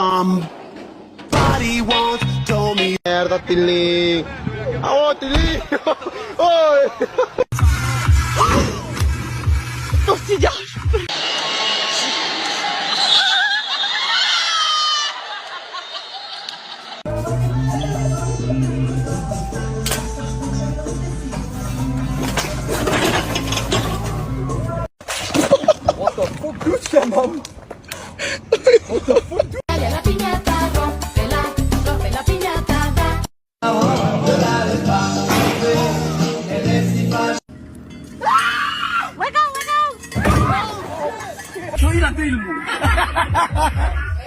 Somebody once told me merda, Tiling. Oh, Tiling! Oh! Что сидишь?